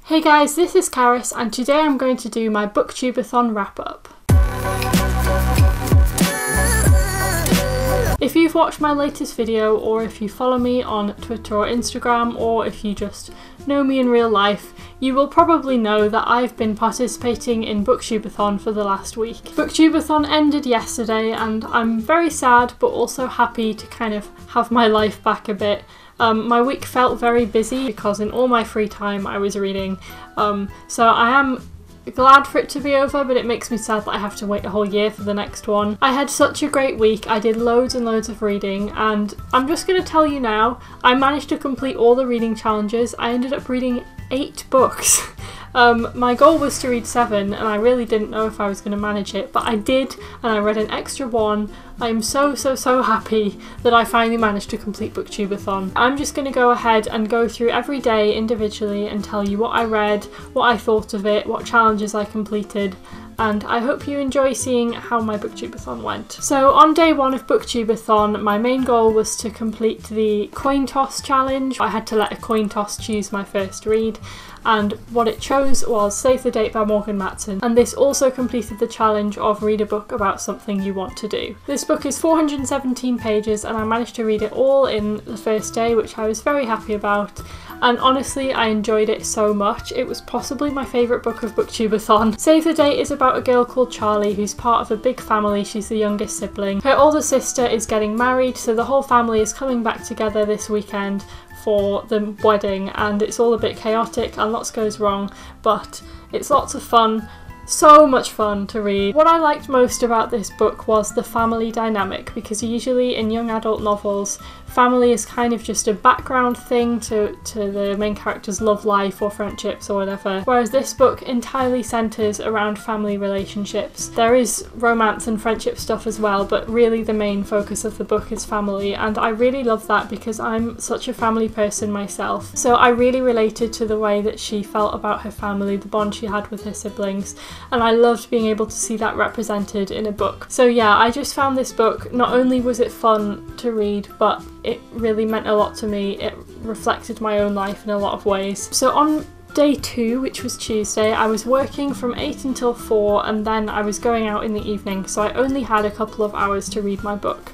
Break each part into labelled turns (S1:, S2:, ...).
S1: Hey guys, this is Caris and today I'm going to do my BookTubeAthon Wrap-Up. If you've watched my latest video, or if you follow me on Twitter or Instagram, or if you just know me in real life, you will probably know that I've been participating in BookTubeAthon for the last week. BookTubeAthon ended yesterday and I'm very sad but also happy to kind of have my life back a bit. My week felt very busy because in all my free time I was reading, so I am glad for it to be over, but it makes me sad that I have to wait a whole year for the next one. I had such a great week. I did loads and loads of reading, and I'm just going to tell you now, I managed to complete all the reading challenges. I ended up reading 8 books. My goal was to read 7 and I really didn't know if I was going to manage it, but I did, and I read an extra 1. I'm so happy that I finally managed to complete BookTubeAthon. I'm just going to go ahead and go through every day individually and tell you what I read, what I thought of it, what challenges I completed, and I hope you enjoy seeing how my BookTubeAthon went. So on day 1 of BookTubeAthon, my main goal was to complete the coin toss challenge. I had to let a coin toss choose my first read, and what it chose was Save the Date by Morgan Matson, and this also completed the challenge of read a book about something you want to do. This book is 417 pages and I managed to read it all in the first day, which I was very happy about. And honestly, I enjoyed it so much. It was possibly my favourite book of BookTubeAthon. Save the Date is about a girl called Charlie who's part of a big family. She's the youngest sibling. Her older sister is getting married, so the whole family is coming back together this weekend for the wedding, and it's all a bit chaotic and lots goes wrong, but it's lots of fun. So much fun to read. What I liked most about this book was the family dynamic, because usually in young adult novels, family is kind of just a background thing to the main character's love life or friendships or whatever, whereas this book entirely centres around family relationships. There is romance and friendship stuff as well, but really the main focus of the book is family, and I really love that because I'm such a family person myself. So I really related to the way that she felt about her family, the bond she had with her siblings, and I loved being able to see that represented in a book. So yeah, I just found this book, not only was it fun to read, but it really meant a lot to me. It reflected my own life in a lot of ways. So on day 2, which was Tuesday, I was working from 8 until 4 and then I was going out in the evening, so I only had a couple of hours to read my book.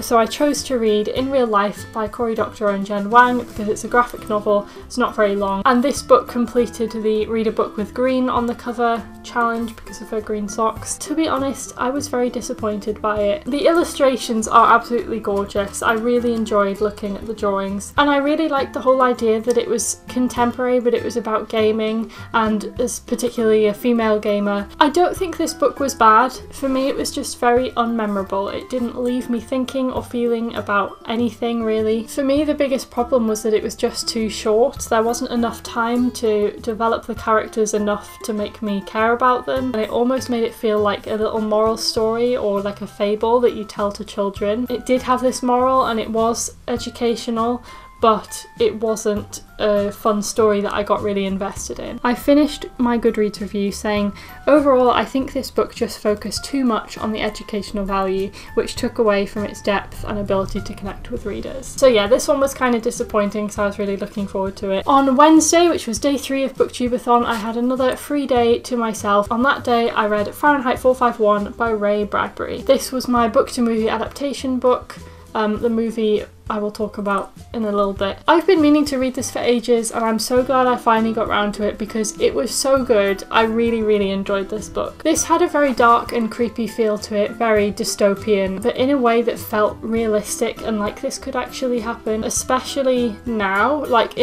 S1: So I chose to read In Real Life by Cory, Doctorow and Wang because it's a graphic novel, it's not very long, and this book completed the Read a Book with Green on the cover challenge because of her green socks. To be honest, I was very disappointed by it. The illustrations are absolutely gorgeous. I really enjoyed looking at the drawings, and I really liked the whole idea that it was contemporary but it was about gaming, and as particularly a female gamer. I don't think this book was bad. For me it was just very unmemorable. It didn't leave me thinking or feeling about anything really. For me the biggest problem was that it was just too short. There wasn't enough time to develop the characters enough to make me care about them, and it almost made it feel like a little moral story or like a fable that you tell to children. It did have this moral and it was educational, but it wasn't a fun story that I got really invested in. I finished my Goodreads review saying, overall I think this book just focused too much on the educational value, which took away from its depth and ability to connect with readers. So yeah, this one was kind of disappointing, so I was really looking forward to it. On Wednesday, which was day 3 of BookTubeAthon, I had another free day to myself. On that day I read Fahrenheit 451 by Ray Bradbury. This was my book to movie adaptation book. The movie I will talk about in a little bit. I've been meaning to read this for ages and I'm so glad I finally got around to it because it was so good. I really enjoyed this book. This had a very dark and creepy feel to it, very dystopian, but in a way that felt realistic and like this could actually happen, especially now. Like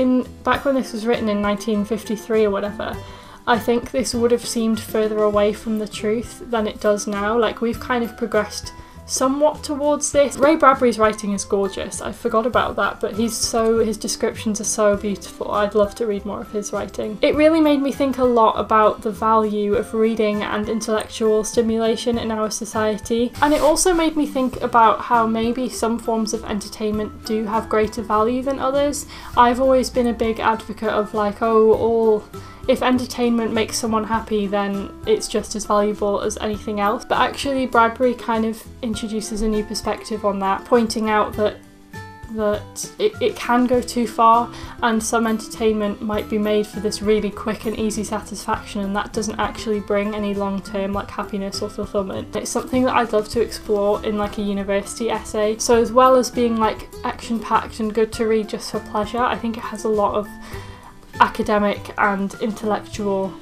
S1: back when this was written in 1953 or whatever, I think this would have seemed further away from the truth than it does now. Like we've kind of progressed somewhat towards this. Ray Bradbury's writing is gorgeous. I forgot about that, but his descriptions are so beautiful. I'd love to read more of his writing. It really made me think a lot about the value of reading and intellectual stimulation in our society, and it also made me think about how maybe some forms of entertainment do have greater value than others. I've always been a big advocate of like, if entertainment makes someone happy, then it's just as valuable as anything else. But actually Bradbury kind of introduces a new perspective on that, pointing out that that it can go too far, and some entertainment might be made for this really quick and easy satisfaction, and that doesn't actually bring any long-term like happiness or fulfillment. It's something that I'd love to explore in like a university essay. So as well as being like action-packed and good to read just for pleasure, I think it has a lot of academic and intellectual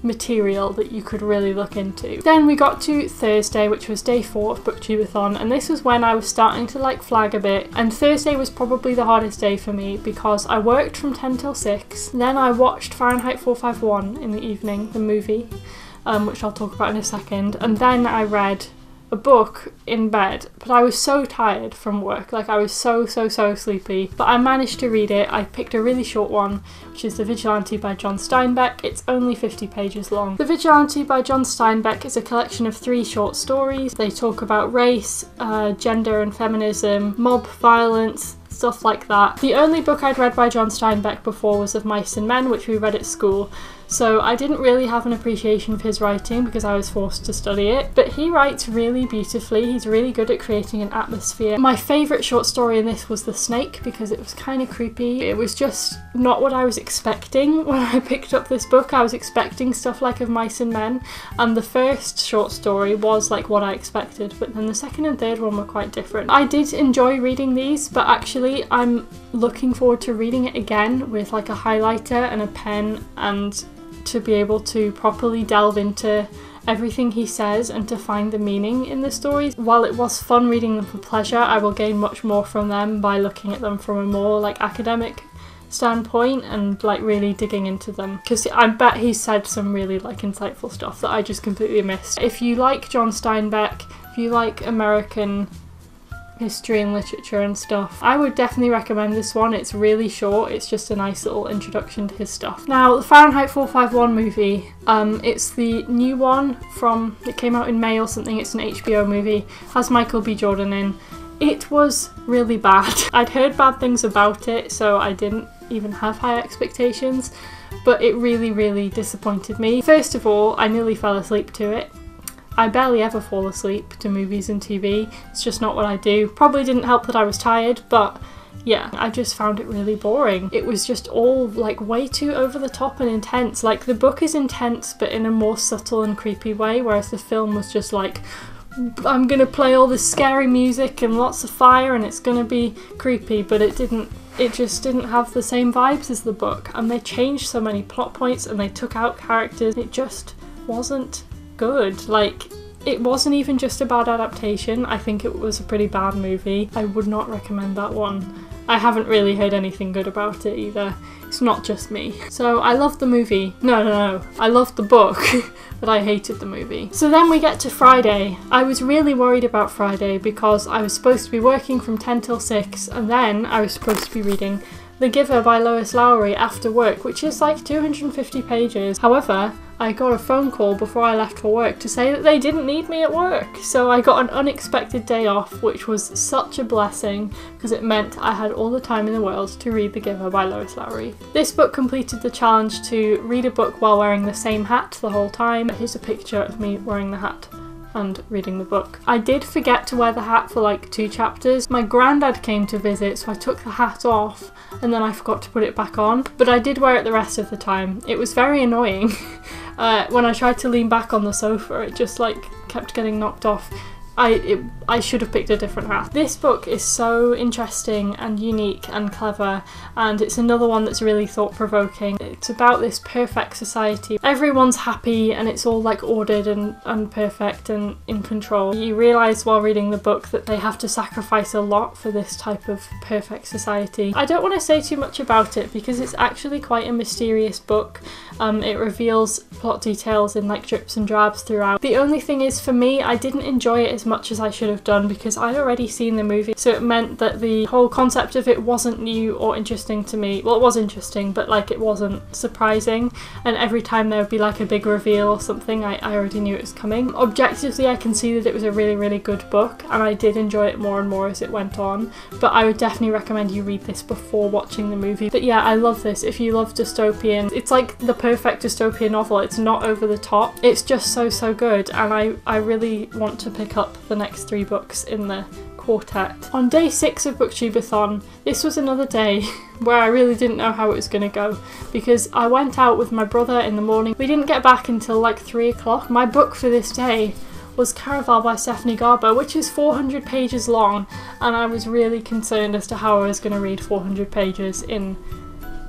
S1: material that you could really look into. Then we got to Thursday, which was day 4 of BookTubeAthon, and this was when I was starting to like flag a bit, and Thursday was probably the hardest day for me because I worked from 10 till 6, then I watched Fahrenheit 451 in the evening, the movie, which I'll talk about in a second, and then I read a book in bed, but I was so tired from work, like I was so sleepy, but I managed to read it. I picked a really short one, which is The Vigilante by John Steinbeck. It's only 50 pages long. The Vigilante by John Steinbeck is a collection of 3 short stories. They talk about race, gender and feminism, mob violence, stuff like that. The only book I'd read by John Steinbeck before was Of Mice and Men, which we read at school, so I didn't really have an appreciation of his writing because I was forced to study it, but he writes really beautifully. He's really good at creating an atmosphere. My favourite short story in this was The Snake because it was kind of creepy. It was just not what I was expecting when I picked up this book. I was expecting stuff like Of Mice and Men, and the first short story was like what I expected, but then the second and third one were quite different. I did enjoy reading these, but actually I'm looking forward to reading it again with like a highlighter and a pen, and to be able to properly delve into everything he says and to find the meaning in the stories. While it was fun reading them for pleasure, I will gain much more from them by looking at them from a more like academic standpoint and like really digging into them, because I bet he said some really like insightful stuff that I just completely missed. If you like John Steinbeck, if you like American history and literature and stuff, I would definitely recommend this one. It's really short, it's just a nice little introduction to his stuff. Now the Fahrenheit 451 movie, it's the new one from, it came out in May or something, it's an HBO movie, has Michael B. Jordan in. It was really bad. I'd heard bad things about it, so I didn't even have high expectations, but it really disappointed me. First of all, I nearly fell asleep to it. I barely ever fall asleep to movies and TV, it's just not what I do. Probably didn't help that I was tired, but yeah, I just found it really boring. It was just all like way too over the top and intense. Like the book is intense but in a more subtle and creepy way, whereas the film was just like, I'm gonna play all this scary music and lots of fire and it's gonna be creepy, but it just didn't have the same vibes as the book, and they changed so many plot points and they took out characters. It just wasn't good. Like, it wasn't even just a bad adaptation, I think it was a pretty bad movie. I would not recommend that one. I haven't really heard anything good about it either. It's not just me. So I loved the movie. No. I loved the book, but I hated the movie. So then we get to Friday. I was really worried about Friday because I was supposed to be working from 10 till 6, and then I was supposed to be reading The Giver by Lois Lowry after work, which is like 250 pages. However, I got a phone call before I left for work to say that they didn't need me at work. So I got an unexpected day off, which was such a blessing because it meant I had all the time in the world to read The Giver by Lois Lowry. This book completed the challenge to read a book while wearing the same hat the whole time. Here's a picture of me wearing the hat and reading the book. I did forget to wear the hat for like 2 chapters. My granddad came to visit, so I took the hat off and then I forgot to put it back on, but I did wear it the rest of the time. It was very annoying. When I tried to lean back on the sofa, it just like kept getting knocked off. I should have picked a different hat. This book is so interesting and unique and clever, and it's another one that's really thought-provoking. It's about this perfect society. Everyone's happy and it's all like ordered and perfect and in control. You realise while reading the book that they have to sacrifice a lot for this type of perfect society. I don't want to say too much about it because it's actually quite a mysterious book. It reveals plot details in like drips and drabs throughout. The only thing is, for me, I didn't enjoy it as much as I should have done because I'd already seen the movie, so it meant that the whole concept of it wasn't new or interesting to me. Well, it was interesting, but like it wasn't surprising, and every time there would be like a big reveal or something, I already knew it was coming. Objectively, I can see that it was a really good book, and I did enjoy it more and more as it went on, but I would definitely recommend you read this before watching the movie. But yeah, I love this. If you love dystopian, it's like the perfect dystopian novel. It's not over the top, it's just so good, and I really want to pick up the next 3 books in the quartet. On day 6 of BookTubeAthon, this was another day where I really didn't know how it was going to go, because I went out with my brother in the morning. We didn't get back until like 3 o'clock. My book for this day was Caraval by Stephanie Garber, which is 400 pages long, and I was really concerned as to how I was going to read 400 pages in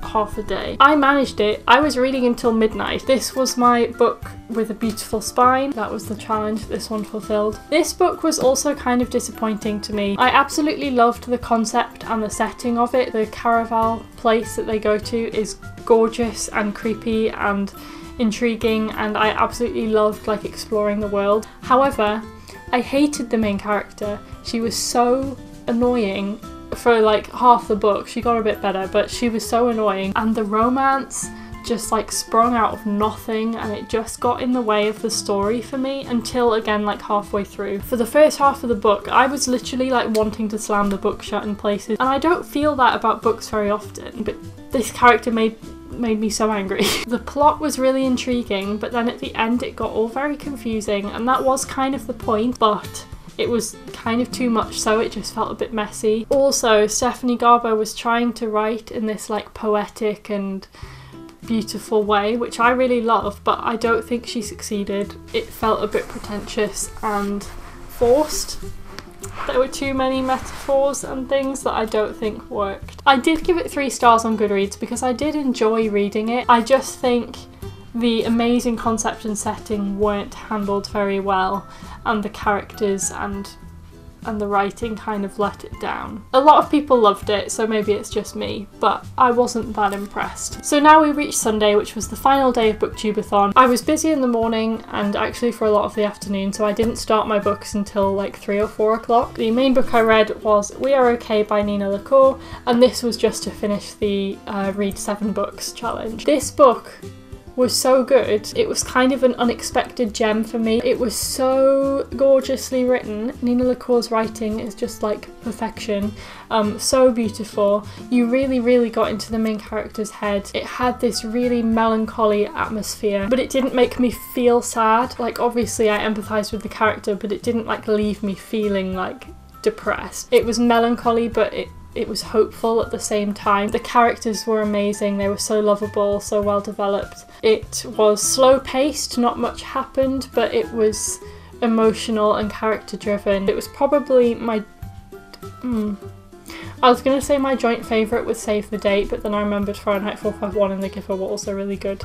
S1: half a day. I managed it. I was reading until midnight. This was my book with a beautiful spine. That was the challenge this one fulfilled. This book was also kind of disappointing to me. I absolutely loved the concept and the setting of it. The Caraval place that they go to is gorgeous and creepy and intriguing, and I absolutely loved like exploring the world. However, I hated the main character. She was so annoying for like half the book. She got a bit better, but she was so annoying, and the romance just like sprung out of nothing, and it just got in the way of the story for me until again like halfway through. For the first half of the book, I was literally like wanting to slam the book shut in places, and I don't feel that about books very often, but this character made me so angry. The plot was really intriguing, but then at the end it got all very confusing, and that was kind of the point, but it was kind of too much, so it just felt a bit messy. Also, Stephanie Garber was trying to write in this like poetic and beautiful way, which I really love, but I don't think she succeeded. It felt a bit pretentious and forced. There were too many metaphors and things that I don't think worked. I did give it 3 stars on Goodreads because I did enjoy reading it. I just think the amazing concept and setting weren't handled very well, and the characters and the writing kind of let it down. A lot of people loved it, so maybe it's just me, but I wasn't that impressed. So now we reached Sunday, which was the final day of BookTubeAthon. I was busy in the morning and actually for a lot of the afternoon, so I didn't start my books until like 3 or 4 o'clock. The main book I read was We Are Okay by LaCour, and this was just to finish the read 7 books challenge. This book was so good. It was kind of an unexpected gem for me. It was so gorgeously written. LaCour's writing is just like perfection. So beautiful. You really got into the main character's head. It had this really melancholy atmosphere, but it didn't make me feel sad. Like obviously I empathised with the character, but it didn't like leave me feeling like depressed. It was melancholy, but it was hopeful at the same time. The characters were amazing. They were so lovable, so well developed. It was slow paced, not much happened, but it was emotional and character driven. It was probably my I was going to say my joint favourite with Save the Date, but then I remembered Fahrenheit 451 and The Giver were also really good.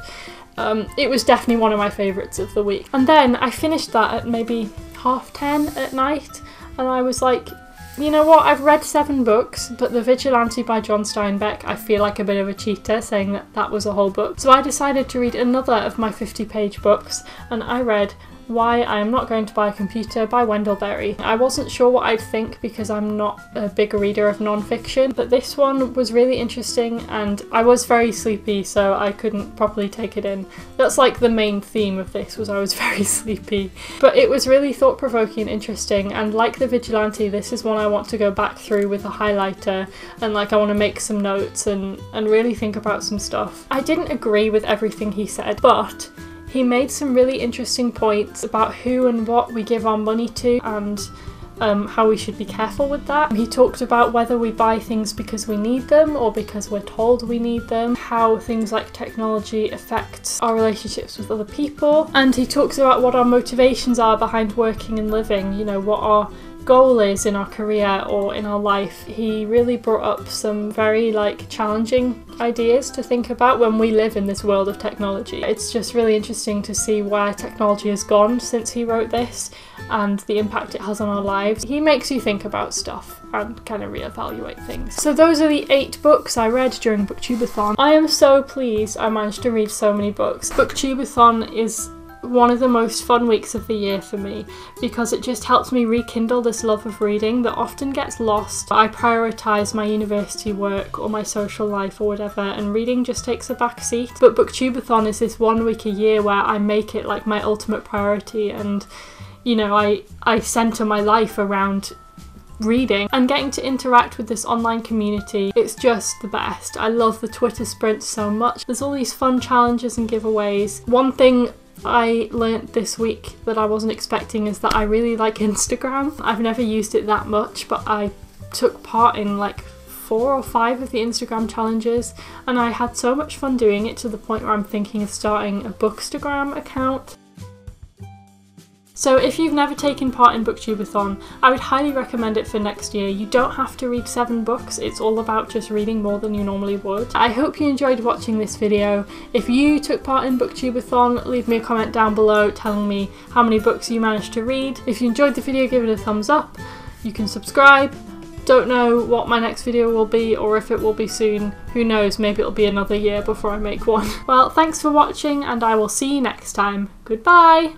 S1: It was definitely one of my favourites of the week. And then I finished that at maybe 10:30 at night, and I was like, you know what, I've read 7 books, but The Vigilante by John Steinbeck, I feel like a bit of a cheater saying that that was a whole book. So I decided to read another of my 50-page books, and I read Why I Am Not Going to Buy a Computer by Wendell. I wasn't sure what I'd think because I'm not a big reader of non-fiction, but this one was really interesting, and I was very sleepy, so I couldn't properly take it in. That's like the main theme of this, was I was very sleepy. But it was really thought-provoking and interesting, and like The Vigilante, this is one I want to go back through with a highlighter, and like I want to make some notes and really think about some stuff. I didn't agree with everything he said, but he made some really interesting points about who and what we give our money to, and how we should be careful with that. He talked about whether we buy things because we need them or because we're told we need them, how things like technology affects our relationships with other people, and he talks about what our motivations are behind working and living, you know, what our goal is in our career or in our life. He really brought up some very like challenging ideas to think about when we live in this world of technology. It's just really interesting to see where technology has gone since he wrote this and the impact it has on our lives. He makes you think about stuff and kind of reevaluate things. So those are the 8 books I read during BookTubeAthon. I am so pleased I managed to read so many books. BookTubeAthon is one of the most fun weeks of the year for me because it just helps me rekindle this love of reading that often gets lost. I prioritise my university work or my social life or whatever, and reading just takes a back seat. But BookTubeAthon is this 1 week a year where I make it like my ultimate priority, and you know, I centre my life around reading and getting to interact with this online community. It's just the best. I love the Twitter sprints so much. There's all these fun challenges and giveaways. One thing I learnt this week that I wasn't expecting is that I really like Instagram. I've never used it that much, but I took part in like 4 or 5 of the Instagram challenges and I had so much fun doing it to the point where I'm thinking of starting a Bookstagram account. So if you've never taken part in BookTubeAthon, I would highly recommend it for next year. You don't have to read 7 books, it's all about just reading more than you normally would. I hope you enjoyed watching this video. If you took part in BookTubeAthon, leave me a comment down below telling me how many books you managed to read. If you enjoyed the video, give it a thumbs up. You can subscribe. Don't know what my next video will be or if it will be soon. Who knows, maybe it'll be another year before I make one. Well, thanks for watching and I will see you next time. Goodbye!